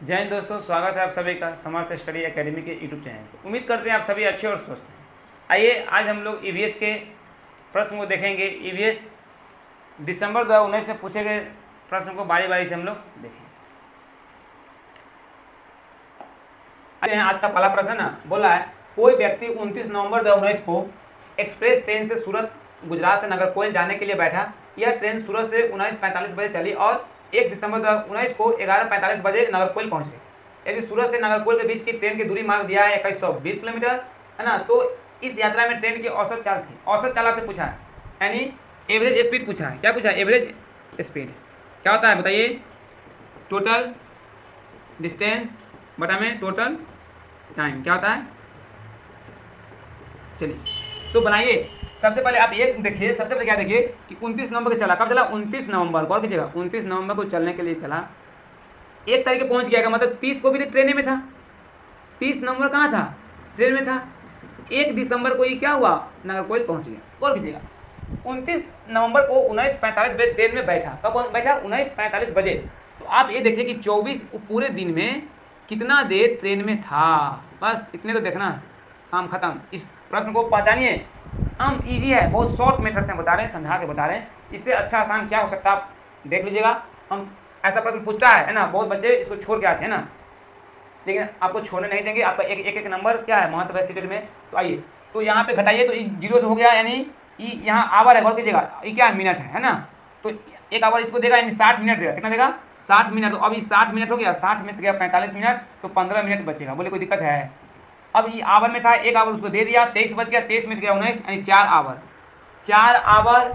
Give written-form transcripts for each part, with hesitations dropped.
जय हिंद दोस्तों, स्वागत है आप सभी का समर्थ स्टडी एकेडमी के यूट्यूब चैनल पर। उम्मीद करते हैं आप सभी अच्छे और स्वस्थ हैं। आइए आज हम लोग ईवीएस के प्रश्न को देखेंगे। ईवीएस दिसंबर 2019 में पूछे गए प्रश्न को बारी बारी से हम लोग देखेंगे। आज का पहला प्रश्न ना बोला है, कोई व्यक्ति 29 नवंबर 2019 को एक्सप्रेस ट्रेन से सूरत गुजरात से नागरकोइल जाने के लिए बैठा। यह ट्रेन सूरत से 19:45 बजे चली और 1 दिसंबर 2019 को 11:45 बजे नागरकोइल पहुंच गई। यदि सूरत से नागरकोइल के बीच की ट्रेन की दूरी मार्क दिया है 2120 किलोमीटर, है ना। तो इस यात्रा में ट्रेन की औसत चाल थी। औसत चाल आपसे पूछा है, यानी एवरेज स्पीड पूछा है। क्या पूछा है? एवरेज स्पीड क्या होता है बताइए? टोटल डिस्टेंस बटा में टोटल टाइम क्या होता है? चलिए तो बनाइए। सबसे पहले आप ये देखिए, सबसे पहले क्या देखिए कि 29 नवंबर को चला। कब चला? 29 नवंबर। गौर कीजिएगा, 29 नवंबर को चलने के लिए चला। 1 तारीख को पहुंच गया का मतलब 30 को भी तो ट्रेन में था। 30 नवंबर कहाँ था? ट्रेन में था। 1 दिसंबर को ये क्या हुआ? नागरकोइल पहुंच गया। गौर कीजिएगा, 29 नवंबर को 19:45 बजे ट्रेन में बैठा। कब बैठा? 19:45 बजे। तो आप ये देखिए कि 24 पूरे दिन में कितना देर ट्रेन में था। बस इतने तो देखना, काम खत्म। इस प्रश्न को पहचानिए। हम इजी है, बहुत शॉर्ट मेथड से बता रहे हैं, समझा के बता रहे हैं। इससे अच्छा आसान क्या हो सकता है आप देख लीजिएगा। हम ऐसा प्रश्न पूछता है ना, बहुत बच्चे इसको छोड़ के आते हैं ना, लेकिन आपको छोड़ने नहीं देंगे। आपका एक नंबर क्या है महत्व है सीटेट में। तो आइए, तो यहाँ पे घटाइए तो 0 से हो गया, यानी यहाँ आवर है। गौर कीजिएगा, ये क्या मिनट है ना। तो 1 आवर इसको देगा, यानी 60 मिनट देगा। कितना देगा? 60 मिनट। तो अभी 60 मिनट हो गया, 60 में से गया 45 मिनट, तो 15 मिनट बचेगा। बोले कोई दिक्कत है? अब ये आवर में था, 1 आवर उसको दे दिया, 23 बच गया, 23 में से गया 19, यानी 4 आवर। 4 आवर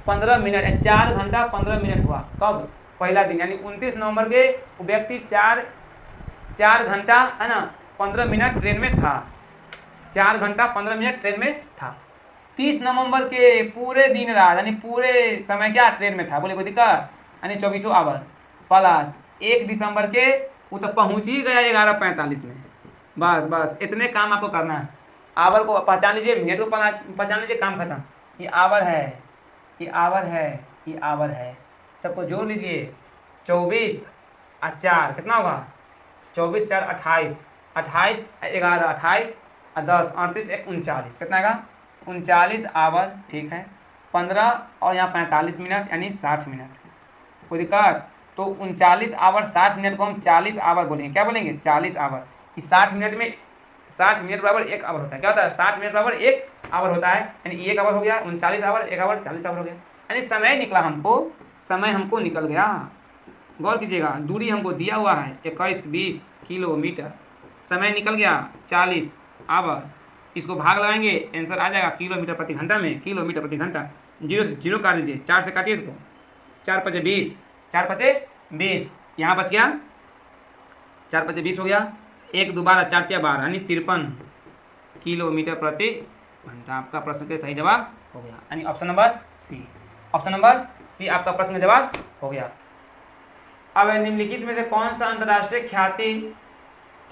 15 मिनट, 4 घंटा 15 मिनट हुआ। कब? पहला दिन, यानी 29 नवंबर के व्यक्ति 4 घंटा है ना 15 मिनट ट्रेन में था। 4 घंटा 15 मिनट ट्रेन में था। 30 नवंबर के पूरे दिन रात, यानी पूरे समय क्या ट्रेन में था? बोले कोई दिक्कत? यानी 24 आवर प्लस 1 दिसंबर के वो तो पहुंच ही गया 11:45 में। बस इतने काम आपको करना है। आवर को पहचान लीजिए, मिनट को पहचान लीजिए, काम खत्म। ये आवर है, ये आवर है, ये आवर है। सबको जोड़ लीजिए। 24 और 4 कितना होगा? 24 4 28, 28 11 28 और 10 38 1 39। कितना आएगा? 39 आवर। ठीक है, 15 और यहाँ 45 मिनट, यानी 60 मिनट। कोई दिक्कत? तो 39 आवर 60 मिनट को हम 40 आवर बोलेंगे। क्या बोलेंगे? 40 आवर। इस 60 मिनट में 60 मिनट बराबर 1 आवर होता है। क्या होता है? 60 मिनट बराबर 1 आवर होता है, यानी 1 आवर हो गया। 39 आवर 1 आवर 40 आवर हो गया, यानी समय निकला हमको, समय हमको निकल गया। गौर कीजिएगा, दूरी हमको दिया हुआ है 21-20 किलोमीटर, समय निकल गया 40 आवर। इसको भाग लगाएंगे, आंसर आ जाएगा किलोमीटर प्रति घंटा में। किलोमीटर प्रति घंटा, 0 से 0 काट दीजिए, 4 से काटिए इसको, 4 पचे 20, 4 पचे 20, यहाँ बच गया 4 पचे 20 हो गया। 1 दोबारा 4 क्या 12, यानी 53 किलोमीटर प्रति घंटा। आपका प्रश्न का सही जवाब हो गया, यानी option number C. Option number C आपका प्रश्न का जवाब हो गया। अब निम्नलिखित में से कौन सा अंतर्राष्ट्रीय ख्याति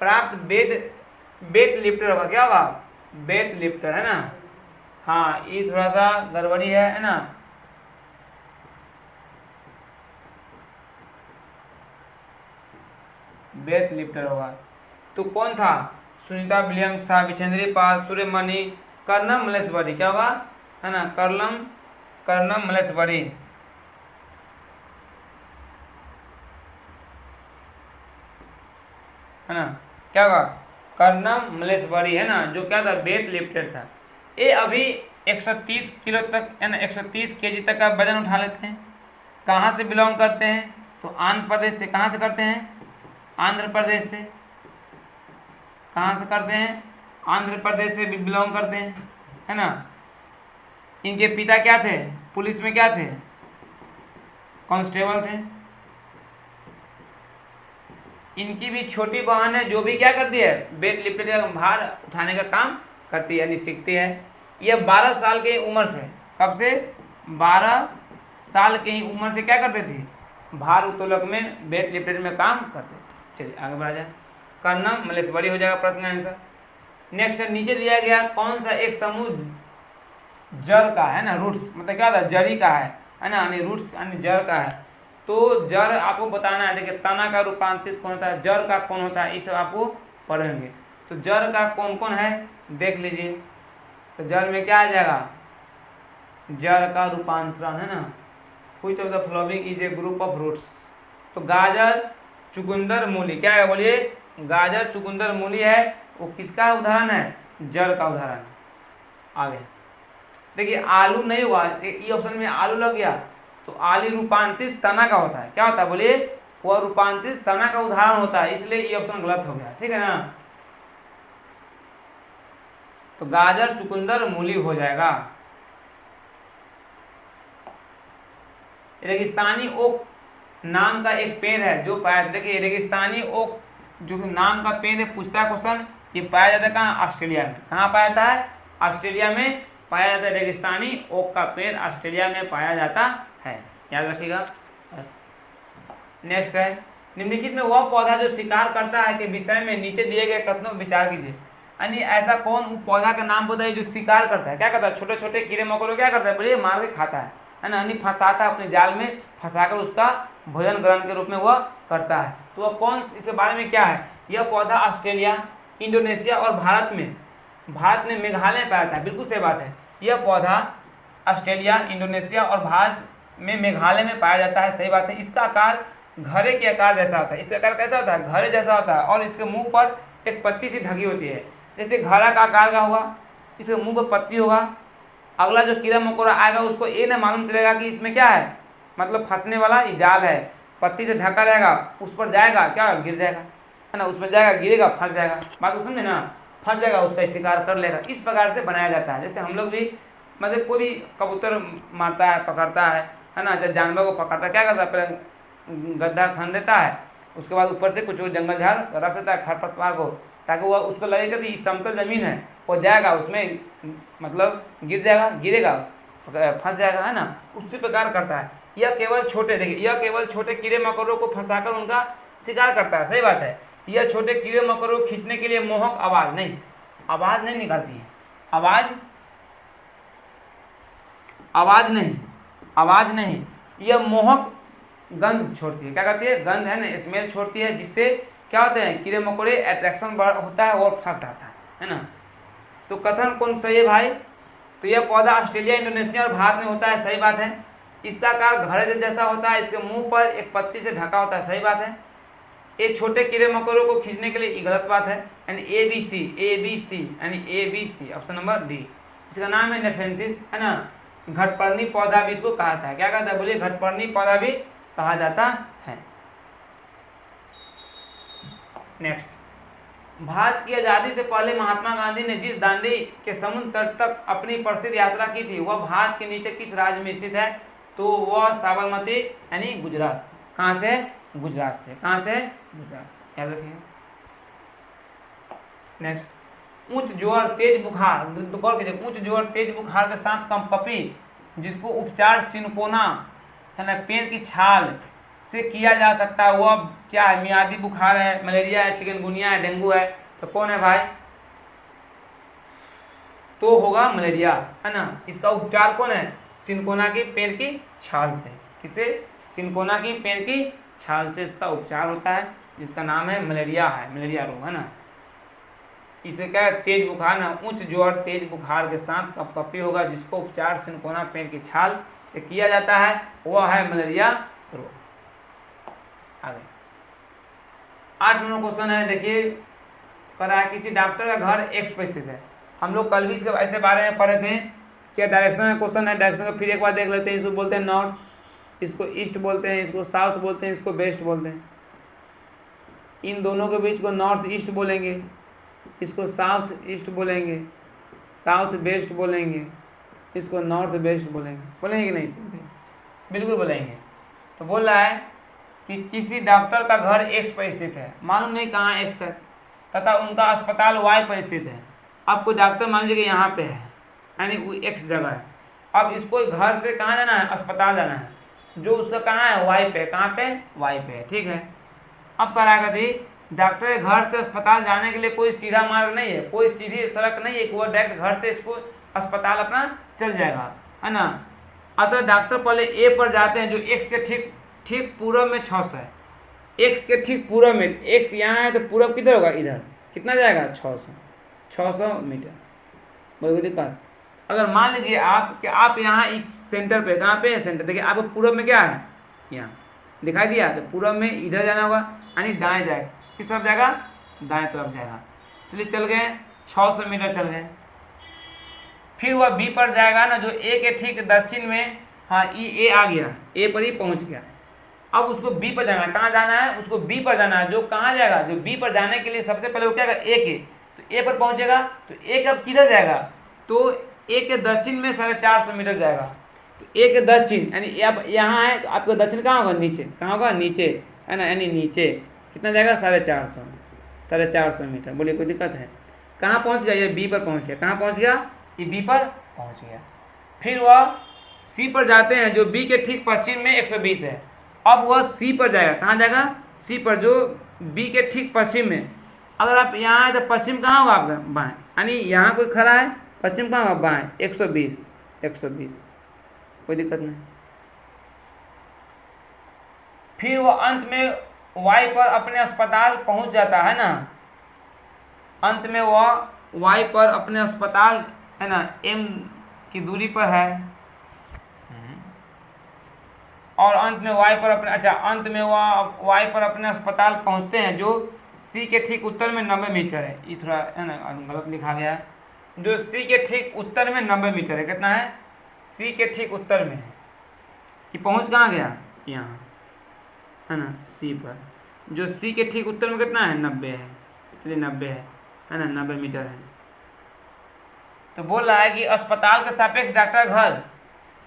प्राप्त वेट लिफ्टर होगा? क्या होगा? वेट लिफ्टर, है ना। हाँ, ये थोड़ा सा गड़बड़ी है ना। वेट लिफ्टर होगा तो कौन था? सुनीता विलियम्स था, बिछेंद्री पाल, सूर्यमणि, कर्नम मलेश्वरी। क्या होगा? है ना, कर्नम मलेश्वरी, है ना। क्या होगा? कर्नम मलेश्वरी, है ना, जो क्या था? वेट लिफ्टर था। ये अभी 130 किलो तक, है ना, 130 केजी तक का वजन उठा लेते हैं। कहाँ से बिलोंग करते हैं? तो आंध्र प्रदेश से। कहाँ से करते हैं? आंध्र प्रदेश से। कहाँ से करते हैं? आंध्र प्रदेश से बिलोंग करते हैं, है ना। इनके पिता क्या थे? पुलिस में क्या थे? कांस्टेबल थे। इनकी भी छोटी बहन है, जो भी क्या करती है? वेट लिफ्टर का भार उठाने का काम करती है, यानी सीखती है। ये 12 साल की उम्र से, कब से? 12 साल की उम्र से क्या करते थे? भार उत्तोलक में, वेट लिफ्टर में काम करते थे। चलिए आगे बढ़ा जाए। कर्नम मलेश्वरी हो जाएगा प्रश्न आंसर। नेक्स्ट नीचे दिया गया कौन सा एक समूह जड़ का है ना, रूट्स मतलब क्या होता है? जड़ी का है ना, यानी रूट्स यानी जड़ का है। तो जड़ आपको बताना है। देखिए तना का रूपांतरित कौन होता है, जड़ का कौन होता है, ये सब आपको पढ़ेंगे। तो जड़ का कौन कौन है देख लीजिए। तो जड़ में क्या आ जाएगा, जड़ का रूपांतरण है ना, which of the following is a group of roots. तो गाजर चुकंदर मूली, क्या है बोलिए, गाजर चुकंदर मूली है, वो किसका उदाहरण है, जड़ का उदाहरण है। आगे देखिए आलू नहीं हुआ, ये ऑप्शन में आलू लग गया, तो आलू रूपांतरित तना का होता है, क्या होता है बोलिए, वह रूपांतरित तना का उदाहरण होता है, इसलिए ये ऑप्शन गलत हो गया, ठीक है ना। तो गाजर चुकंदर मूली हो जाएगा। रेगिस्तानी ओक नाम का एक पेड़ है जो पाया, देखिए रेगिस्तानी ओक जो नाम का पेड़ है, पूछता है क्वेश्चन, ये पाया जाता है कहाँ, ऑस्ट्रेलिया में। कहाँ पाया जाता है, ऑस्ट्रेलिया में पाया जाता है। रेगिस्तानी ओक का पेड़ ऑस्ट्रेलिया में पाया जाता है, याद रखिएगा। बस नेक्स्ट है, निम्नलिखित में वह पौधा जो शिकार करता है के विषय में नीचे दिए गए कथनों विचार कीजिए। यानी ऐसा कौन पौधा का नाम बताइए जो शिकार करता है, क्या करता है, छोटे छोटे कीड़े मकोड़े क्या करता है बोलिए, मार के खाता है ना, यानी फंसाता है, अपने जाल में फंसाकर उसका भोजन ग्रहण के रूप में वह करता है। तो वह कौन, इसके बारे में क्या है, यह पौधा ऑस्ट्रेलिया, इंडोनेशिया और भारत में मेघालय पाया जाता है, बिल्कुल सही बात है। यह पौधा ऑस्ट्रेलिया, इंडोनेशिया और भारत में मेघालय में पाया जाता है, सही बात है। इसका आकार घड़े के आकार जैसा होता है, इसका आकार कैसा होता है, घड़े जैसा होता है, और इसके मुंह पर एक पत्ती सी ढकी होती है, जैसे घड़ा का आकार का होगा, इसके मुंह पर पत्ती होगा। अगला जो कीड़ा मकोड़ा आएगा उसको ये ना मालूम चलेगा कि इसमें क्या है, मतलब फंसने वाला ये जाल है, पत्ती से ढका रहेगा, उस पर जाएगा क्या, गिर जाएगा, है ना, उसमें जाएगा गिरेगा फंस जाएगा, बात को समझे ना, फंस जाएगा, उसका शिकार कर लेगा। इस प्रकार से बनाया जाता है। जैसे हम लोग भी मतलब कोई भी कबूतर मारता है, पकड़ता है ना, जब जानवर को पकड़ता है क्या करता है, पहले गड्ढा खन देता है, उसके बाद ऊपर से कुछ जंगल झाड़ रख देता है खरपतवार को, ताकि वह उसको लगेगा कि समतल जमीन है, वो जाएगा उसमें मतलब गिर जाएगा, गिरेगा, फंस जाएगा, है ना, उसी प्रकार करता है। यह केवल छोटे, देखिए यह केवल छोटे कीड़े मकोड़ों को फंसाकर उनका शिकार करता है, सही बात है। यह छोटे कीड़े मकोड़ों को खींचने के लिए मोहक आवाज नहीं निकालती है, आवाज नहीं, यह मोहक गंध छोड़ती है, क्या करती है, गंध है ना, स्मेल छोड़ती है, जिससे क्या होते हैं, कीड़े मकोड़े अट्रैक्शन होता है और फंस जाता है ना। तो कथन कौन सही है भाई, तो यह पौधा ऑस्ट्रेलिया, इंडोनेशिया और भारत में होता है, सही बात है। इसका आकार घड़े जैसा होता है, इसके मुंह पर एक पत्ती से ढका होता है, सही बात है। ये छोटे कीड़े मकोड़ों को खींचने के लिए गलत बात है, यानी A B C, option number D. इसका नाम है नेफेंथिस, है ना, घटपर्णी पौधा भी इसको कहा था, क्या कहता है बोलिए, घटपर्णी पौधा भी कहा जाता है। नेक्स्ट, भारत की आज़ादी से पहले महात्मा गांधी ने जिस दांडी के समुद्र तट तक अपनी प्रसिद्ध यात्रा की थी वह भारत के नीचे किस राज्य में स्थित है, तो वह साबरमती यानी गुजरात से, कहाँ से, गुजरात से, कहाँ से, गुजरात से, याद रखिए। नेक्स्ट, उच्च ज्वर तेज बुखार, गौर कीजिए, उच्च ज्वर तेज बुखार के साथ कंपकपी जिसको उपचार सिनकोना है ना, पेड़ की छाल से किया जा सकता है, वह क्या है, मियादी बुखार है, मलेरिया है, चिकनगुनिया है, डेंगू है, तो कौन है भाई, तो होगा मलेरिया, है ना। इसका उपचार कौन है, सिनकोना के पेड़ की छाल से, किसे, सिनकोना की पेड़ की छाल से इसका उपचार होता है, जिसका नाम है मलेरिया मलेरिया रोग, है ना। इसे क्या है, तेज बुखार ना, उच्च ज्वर तेज बुखार के साथ कंपकपी होगा जिसको उपचार सिनकोना पेड़ की छाल से किया जाता है, वह है मलेरिया रोग। आगे 8 नंबर क्वेश्चन है, देखिए करा है, किसी डॉक्टर का घर एक्स पर स्थित है। हम लोग कल भी इसके बारे में पढ़े थे, क्या डायरेक्शन का क्वेश्चन है, डायरेक्शन का फिर एक बार देख लेते हैं। इसको बोलते हैं नॉर्थ, इसको ईस्ट बोलते हैं, इसको साउथ बोलते हैं, इसको वेस्ट बोलते हैं। इन दोनों के बीच को नॉर्थ ईस्ट बोलेंगे, इसको साउथ ईस्ट बोलेंगे, साउथ वेस्ट बोलेंगे, इसको नॉर्थ वेस्ट बोलेंगे कि नहीं, बिल्कुल बोलेंगे। तो बोल रहा है कि किसी डॉक्टर का घर एक्स पर स्थित है, मालूम नहीं कहाँ एक्स है, तथा उनका अस्पताल वाई पर स्थित है। अब कोई डॉक्टर मान लीजिए कि यहाँ पे है, यानी वो एक्स जगह है, अब इसको घर से कहाँ जाना है, अस्पताल जाना है, जो उसका कहाँ है, वाई पे, कहाँ पे, वाई पे है, ठीक है। अब कराएगा थी, डॉक्टर के घर से अस्पताल जाने के लिए कोई सीधा मार्ग नहीं है, कोई सीधी सड़क नहीं है कि वो डायरेक्ट घर से इसको अस्पताल अपना चल जाएगा, है ना। अतः डॉक्टर पहले ए पर जाते हैं जो एक्स के ठीक ठीक पूरब में 600 है, एक्स के ठीक पूरब में, एक्स यहाँ है तो पूरब किधर होगा, इधर, कितना जाएगा 600 मीटर। बोलो कोई दिक्कत। अगर मान लीजिए आप कि आप यहाँ एक सेंटर पे, कहाँ पे है सेंटर, देखिए आपको पूरब में क्या है, यहाँ दिखाई दिया, तो पूरब में इधर जाना होगा, यानी दाएं जाएगा, किस तरफ जाएगा, दाएं तरफ जाएगा। चलिए चल गए 600 मीटर चल गए। फिर वह बी पर जाएगा ना, जो ए के ठीक दक्षिण में, हाँ ए आ गया, ए पर ही पहुंच गया। अब उसको बी पर जाना है, कहाँ जाना है, उसको बी पर जाना है। जो कहाँ जाएगा, जो बी पर जाने के लिए सबसे पहले वो क्या करेगा, ए के, तो ए पर पहुंचेगा, तो ए कब किधर जाएगा, तो ए के दक्षिण में 450 मीटर जाएगा। तो ए के दक्षिण यानी अब यहाँ है, तो आपका दक्षिण कहाँ होगा, नीचे, कहाँ होगा, नीचे, है ना, यानी नीचे कितना जाएगा, 450 मीटर। बोलिए कोई दिक्कत है। कहाँ पहुँच गया, ये बी पर पहुँच गया, कहाँ पहुँच गया, ये बी पर पहुँच गया। फिर वह सी पर जाते हैं, जो बी के ठीक पश्चिम में 120 है। अब वह सी पर जाएगा, कहाँ जाएगा, सी पर, जो बी के ठीक पश्चिम में। अगर आप यहाँ है तो पश्चिम कहाँ होगा आपका, बाएं, यानी यहाँ कोई खड़ा है, पश्चिम कहाँ होगा, बाएं, 120, कोई दिक्कत नहीं। फिर वो अंत में वाई पर अपने अस्पताल पहुंच जाता है ना, अंत में वह वाई पर अपने अस्पताल, है ना, एम की दूरी पर है, और अंत में वाई पर अपने, अच्छा अंत में वह वाई पर अपने अस्पताल पहुंचते हैं, जो सी के ठीक उत्तर में 90 मीटर है। ये थोड़ा है ना गलत लिखा गया है, जो सी के ठीक उत्तर में 90 मीटर है। कितना है, सी के ठीक उत्तर में है। ये पहुंच कहाँ गया, यहाँ, है ना, सी पर, जो सी के ठीक उत्तर में कितना है, 90 है। चलिए 90 है ना, 90 मीटर है। तो बोल रहा है कि अस्पताल के सापेक्ष डॉक्टर घर,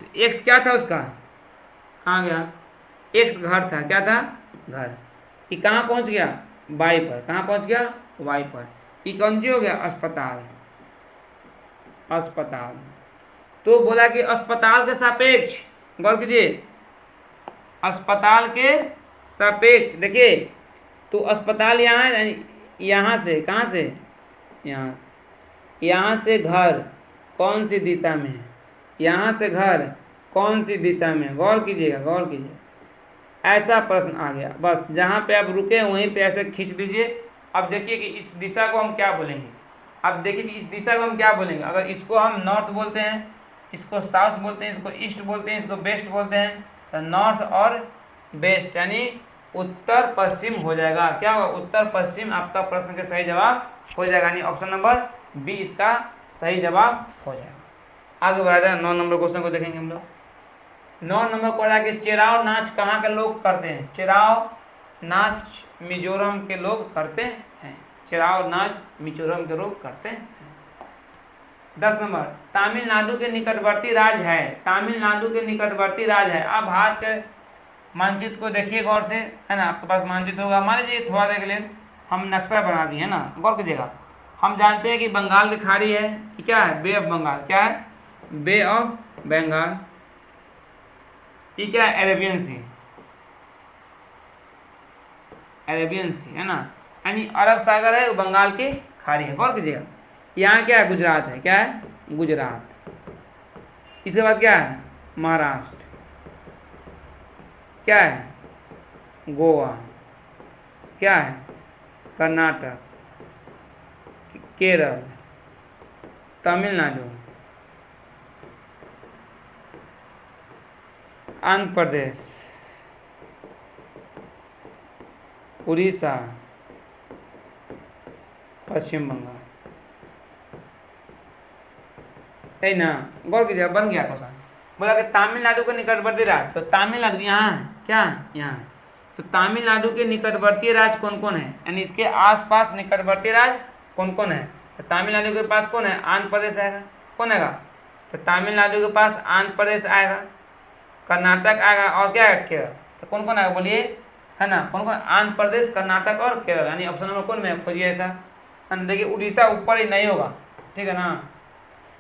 तो एक्स क्या था उसका, कहाँ गया, एक्स घर था, क्या था, घर। ये कहाँ पहुँच गया, वाई पर, कहाँ पहुँच गया, वाई पर। ये कौन सी हो गया, अस्पताल। तो बोला कि अस्पताल के सापेक्ष, गौर कीजिए, अस्पताल के सापेक्ष, देखिए तो अस्पताल यहाँ है, यहाँ से, कहाँ से, यहाँ से घर कौन सी दिशा में है, यहाँ से घर कौन सी दिशा में, गौर कीजिए। ऐसा प्रश्न आ गया, बस जहाँ पे आप रुके वहीं पे ऐसे खींच दीजिए। अब देखिए कि इस दिशा को हम क्या बोलेंगे, अब देखिए कि इस दिशा को हम क्या बोलेंगे। अगर इसको हम नॉर्थ बोलते हैं, इसको साउथ बोलते हैं, इसको ईस्ट बोलते हैं, इसको वेस्ट बोलते हैं, तो नॉर्थ और वेस्ट यानी उत्तर पश्चिम हो जाएगा। क्या होगा, उत्तर पश्चिम आपका प्रश्न का सही जवाब हो जाएगा, यानी ऑप्शन नंबर बी इसका सही जवाब हो जाएगा। आगे बढ़ा जाए, 9 नंबर क्वेश्चन को देखेंगे हम लोग। 9 नंबर को रहा कि चेराव नाच कहाँ के लोग करते हैं, चेराव नाच मिजोरम के लोग करते हैं, चेराव नाच मिजोरम के लोग करते हैं। 10 नंबर, तमिलनाडु के निकटवर्ती राज्य है, तमिलनाडु के निकटवर्ती राज्य है। अब भारत के मानचित्र को देखिए गौर से, है ना, आपके पास मानचित्र होगा। मान लीजिए थोड़ा देर के लिए हम नक्शा बना दिए, है ना, गौर कीजिएगा। हम जानते हैं कि बंगाल की खाड़ी है, कि क्या है, बे ऑफ बंगाल, क्या है, बे ऑफ बंगाल। ये क्या है, अरेबियन सी, है ना, यानी अरब सागर है, बंगाल की खाड़ी है। गौर कीजिएगा, यहाँ क्या है, गुजरात है, क्या है, गुजरात। इसके बाद क्या है, महाराष्ट्र, क्या है, गोवा, क्या है, कर्नाटक, केरल, तमिलनाडु, आंध्र प्रदेश, उड़ीसा, पश्चिम बंगाल, है ना। गौर कीजिए, बन गया क्वेश्चन। बोला कि तमिलनाडु के निकटवर्ती राज्य, तो तमिलनाडु यहाँ है, क्या यहाँ, तो तमिलनाडु के निकटवर्ती राज्य कौन कौन है, यानी इसके आसपास निकटवर्ती राज्य कौन कौन है। तो तमिलनाडु के पास कौन है, आंध्र प्रदेश आएगा, कौन आएगा, तो तमिलनाडु के पास आंध्र प्रदेश आएगा, कर्नाटक आएगा, और क्या है, केरल। तो कौन कौन आएगा बोलिए, है ना, कौन कौन, आंध्र प्रदेश, कर्नाटक और केरल, यानी ऑप्शन नंबर कौन में खोजिए ऐसा। देखिए उड़ीसा ऊपर ही नहीं होगा, ठीक है ना,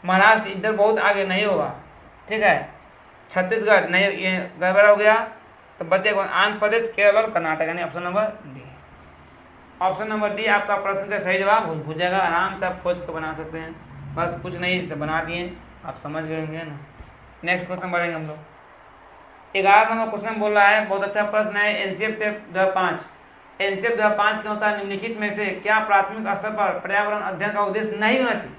महाराष्ट्र इधर बहुत आगे नहीं होगा, ठीक है, छत्तीसगढ़ नहीं, ये गड़बड़ हो गया। तो बचेगा आंध्र प्रदेश, केरल और कर्नाटक, यानी option number D. Option number D आपका प्रश्न का सही जवाब हो जाएगा। आराम से आप खोज को बना सकते हैं, बस कुछ नहीं, इसे बना दिए, आप समझ गए होंगे ना। नेक्स्ट क्वेश्चन बढ़ेंगे हम लोग। 11 नंबर क्वेश्चन बोल रहा है, बहुत अच्छा प्रश्न है, एनसीएफ से 2005। एनसीएफ 2005 के अनुसार निम्नलिखित में से क्या प्राथमिक स्तर पर पर्यावरण अध्ययन का उद्देश्य नहीं होना चाहिए?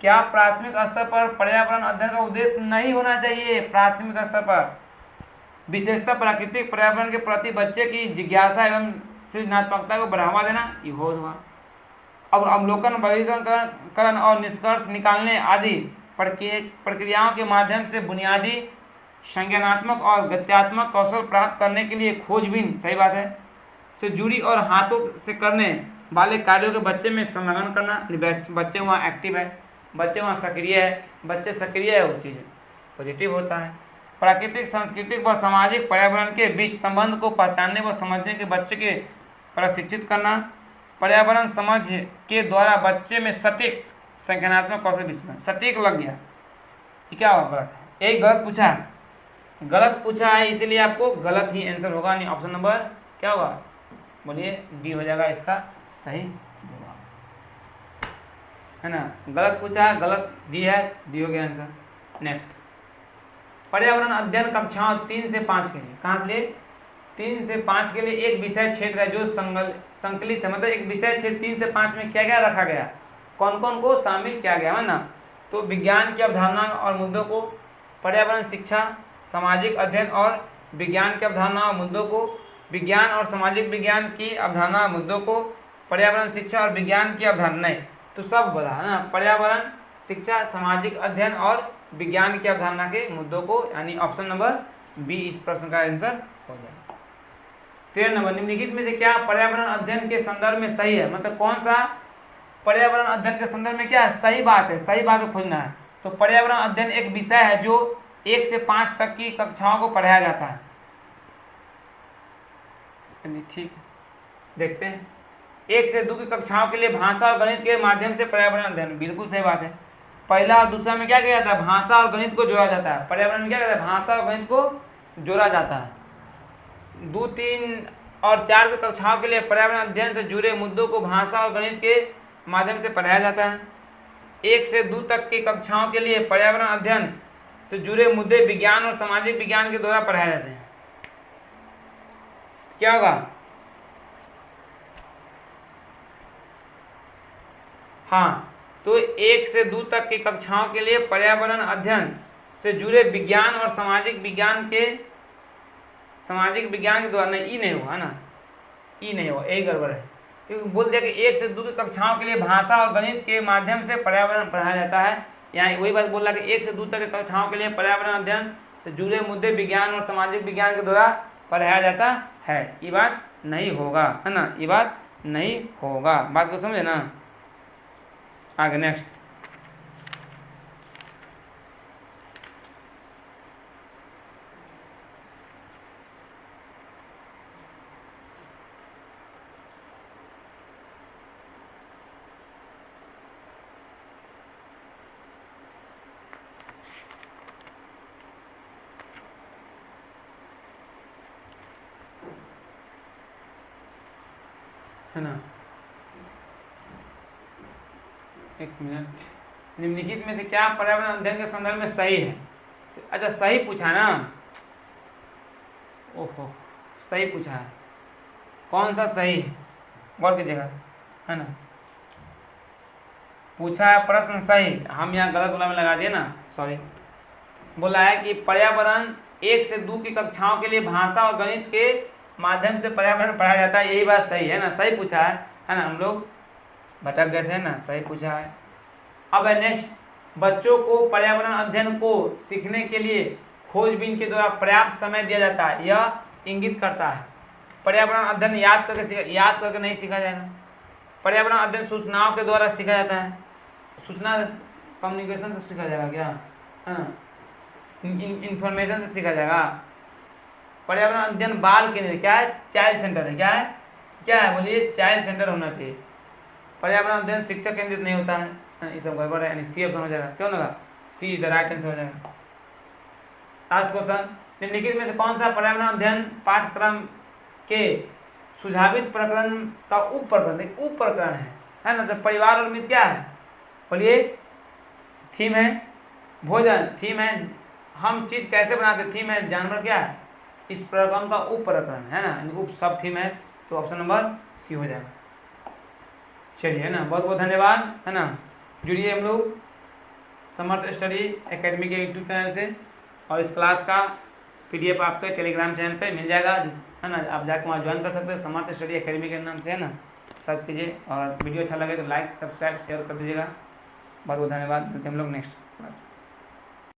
क्या प्राथमिक स्तर पर पर्यावरण अध्ययन का उद्देश्य नहीं होना चाहिए? प्राथमिक स्तर पर विशेषतः प्राकृतिक पर्यावरण के प्रति बच्चे की जिज्ञासा एवं सृजनात्मकता को बढ़ावा देना, ये होगा। अब अवलोकन, वर्गीकरण और निष्कर्ष निकालने आदि प्रक्रियाओं के माध्यम से बुनियादी संज्ञानात्मक और गत्यात्मक कौशल प्राप्त करने के लिए खोजबीन, सही बात है, से जुड़ी और हाथों से करने वाले कार्यों के बच्चे में संलग्न करना। बच्चे वहाँ एक्टिव है, बच्चे वहाँ सक्रिय है, बच्चे सक्रिय है, वो चीज़ पॉजिटिव होता है। प्राकृतिक, सांस्कृतिक व सामाजिक पर्यावरण के बीच संबंध को पहचानने व समझने के बच्चे के प्रशिक्षित करना। पर्यावरण समझ के द्वारा बच्चे में सटीक संज्ञानात्मक कौशल विकसित। सटीक लग गया, ये क्या होगा? गलत है, यही गलत पूछा है, इसीलिए आपको गलत ही आंसर होगा। नहीं, ऑप्शन नंबर क्या होगा? बोलिए, डी हो जाएगा इसका सही जवाब, है ना। गलत पूछा है, गलत डी है, डी हो गया आंसर। नेक्स्ट, पर्यावरण अध्ययन कक्षाओं 3 से 5 के लिए, कहाँ से लिए? 3 से 5 के लिए एक विषय क्षेत्र है जो संकलित है, मतलब एक विषय क्षेत्र 3 से 5 में क्या क्या रखा गया, कौन कौन को शामिल किया गया, है ना। तो विज्ञान की अवधारणा और मुद्दों को, पर्यावरण शिक्षा, सामाजिक अध्ययन और विज्ञान की अवधारणा और मुद्दों को, विज्ञान और सामाजिक विज्ञान की अवधारणा और मुद्दों को, पर्यावरण शिक्षा और विज्ञान की अवधारणाएं, तो सब बोला है ना। पर्यावरण शिक्षा, सामाजिक अध्ययन और विज्ञान की अवधारणा के मुद्दों को, यानी ऑप्शन नंबर बी इस प्रश्न का आंसर हो जाएगा। 13 नंबर, निम्नलिखित में से क्या पर्यावरण अध्ययन के संदर्भ में सही है? मतलब कौन सा पर्यावरण अध्ययन के संदर्भ में क्या है? सही बात है, सही बात को खोजना है। तो पर्यावरण अध्ययन एक विषय है जो 1 से 5 तक की कक्षाओं को पढ़ाया जाता है। ठीक, देखते हैं। 1 से 2 की कक्षाओं के लिए भाषा और गणित के माध्यम से पर्यावरण अध्ययन, बिल्कुल सही बात है। पहला और दूसरा में क्या किया जाता है? भाषा और गणित को जोड़ा जाता है। पर्यावरण में क्या कहता है? भाषा और गणित को जोड़ा जाता है। 2, 3 और 4 की कक्षाओं के लिए पर्यावरण अध्ययन से जुड़े मुद्दों को भाषा और गणित के माध्यम से पढ़ाया जाता है। 1 से 2 तक की कक्षाओं के लिए पर्यावरण अध्ययन से जुड़े मुद्दे विज्ञान और सामाजिक विज्ञान के द्वारा पढ़ाए जाते हैं। क्या होगा? हाँ, तो 1 से 2 तक की कक्षाओं के लिए पर्यावरण अध्ययन से जुड़े विज्ञान और सामाजिक विज्ञान के द्वारा, नहीं, ई नहीं हुआ ना, ई नहीं हुआ, यही गड़बड़ है, क्योंकि बोल दिया कि 1 से 2 की कक्षाओं के लिए भाषा और गणित के माध्यम से पर्यावरण पढ़ाया जाता है। यहाँ वही बात बोल रहा कि 1 से 2 तक की कक्षाओं के लिए पर्यावरण अध्ययन से जुड़े मुद्दे विज्ञान और सामाजिक विज्ञान के द्वारा पढ़ाया जाता है। ये बात नहीं होगा, है ना, ये बात नहीं होगा। बात को समझे ना। आगे नेक्स्ट, है ना, एक मिनट। निम्नलिखित में से क्या पर्यावरण अध्ययन के संदर्भ में सही है? अच्छा, सही पूछा ना, ओहो, सही पूछा है। कौन सा सही है? गौर कीजिएगा, है ना। पूछा है प्रश्न सही, हम यहाँ गलत वाला में लगा दिए ना, सॉरी। बोला है कि पर्यावरण 1 से 2 की कक्षाओं के लिए भाषा और गणित के माध्यम से पर्यावरण पढ़ाया जाता है, यही बात सही है ना, सही पूछा है ना। हम लोग भटक गए थे ना, सही पूछा है। अब है नेक्स्ट, बच्चों को पर्यावरण अध्ययन को सीखने के लिए खोजबीन के द्वारा पर्याप्त समय दिया जाता है, यह इंगित करता है। पर्यावरण अध्ययन याद करके नहीं सीखा जाएगा। पर्यावरण अध्ययन सूचनाओं के द्वारा सीखा जाता है। सूचना कम्युनिकेशन से सीखा जाएगा क्या? हाँ, इंफॉर्मेशन से सीखा जाएगा। पर्यावरण अध्ययन बाल केंद्र, क्या है? चाइल्ड सेंटर है। क्या है बोलिए? चाइल्ड सेंटर होना चाहिए। पर्यावरण अध्ययन शिक्षक केंद्रित नहीं होता है, ये सब गड़बड़ है, यानी सी ऑप्शन हो जाएगा। क्यों लगा? सी द राइट आंसर हो जाएगा। लास्ट क्वेश्चन, निम्नलिखित में से कौन सा पर्यावरण अध्ययन पाठ्यक्रम के सुझावित प्रकरण का उप प्रकरण है ना। तो परिवार और मित्र क्या है? बोलिए, थीम है भोजन, थीम है हम चीज कैसे बनाते, थीम है जानवर, क्या है? इस प्रकरण का उप प्रकरण है ना, उप सब थीम है, तो ऑप्शन नंबर सी हो जाएगा। चलिए है ना, बहुत बहुत धन्यवाद है ना, जुड़िए हम लोग समर्थ स्टडी एकेडमी के यूट्यूब चैनल से, और इस क्लास का PDF आपके टेलीग्राम चैनल पे मिल जाएगा, जिस है ना आप जाकर वहाँ ज्वाइन कर सकते हैं, समर्थ स्टडी एकेडमी के नाम से है ना, सर्च कीजिए। और वीडियो अच्छा लगे तो लाइक सब्सक्राइब शेयर कर दीजिएगा। बहुत बहुत धन्यवाद, मिलते हैं हम लोग नेक्स्ट क्लास।